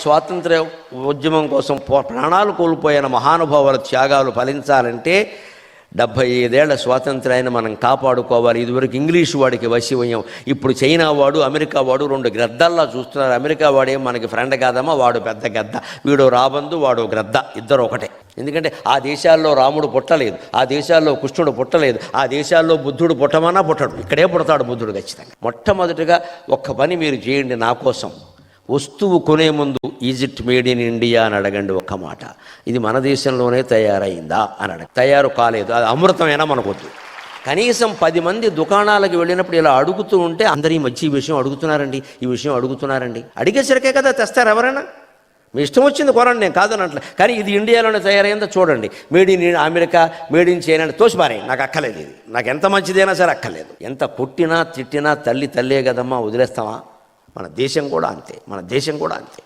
స్వాతంత్ర్య ఉద్యమం కోసం ప్రాణాలు కోల్పోయిన మహానుభావుల త్యాగాలు ఫలించాలంటే 75 ఏళ్ల స్వాతంత్ర్యాన్ని మనం కాపాడుకోవాలి. ఇదివరకు ఇంగ్లీషు వాడికి వశివయ్యాం, ఇప్పుడు చైనా వాడు అమెరికా వాడు రెండు గ్రద్దల్లా చూస్తున్నారు. అమెరికా వాడేం మనకి ఫ్రెండ్ కాదమ్మా, వాడు పెద్ద గద్ద, వీడు రాబందు వాడు గ్రద్ద, ఇద్దరు ఒకటే. ఎందుకంటే ఆ దేశాల్లో రాముడు పుట్టలేదు, ఆ దేశాల్లో కృష్ణుడు పుట్టలేదు, ఆ దేశాల్లో బుద్ధుడు పుట్టమన్నా పుట్టడు, ఇక్కడే పుడతాడు బుద్ధుడు ఖచ్చితంగా. మొట్టమొదటిగా ఒక్క పని మీరు చేయండి నా కోసం, వస్తువు కొనే ముందు is it made in India అని అడగండి ఒక్క మాట. ఇది మన దేశంలోనే తయారైందా అని అడగ. తయారు కాలేదు, అది అమృతమైనా మనకొద్దు. కనీసం 10 మంది దుకాణాలకు వెళ్ళినప్పుడు ఇలా అడుగుతూ ఉంటే అందరూ ఈ మధ్య ఈ విషయం అడుగుతున్నారండి, ఈ విషయం అడుగుతున్నారండి. అడిగేసరికే కదా తెస్తారు ఎవరైనా. మీ ఇష్టం వచ్చింది కొనండి, నేను కాదనట్లే. కానీ ఇది ఇండియాలోనే తయారైందో చూడండి, made in America, made in China తోసిపారే, నాకు అక్కలేదు, ఇది నాకు ఎంత మంచిదైనా సరే అక్కర్లేదు. ఎంత కొట్టినా తిట్టినా తల్లి తల్లే కదమ్మా, వదిలేస్తామా? మన దేశం కూడా అంతే, మన దేశం కూడా అంతే.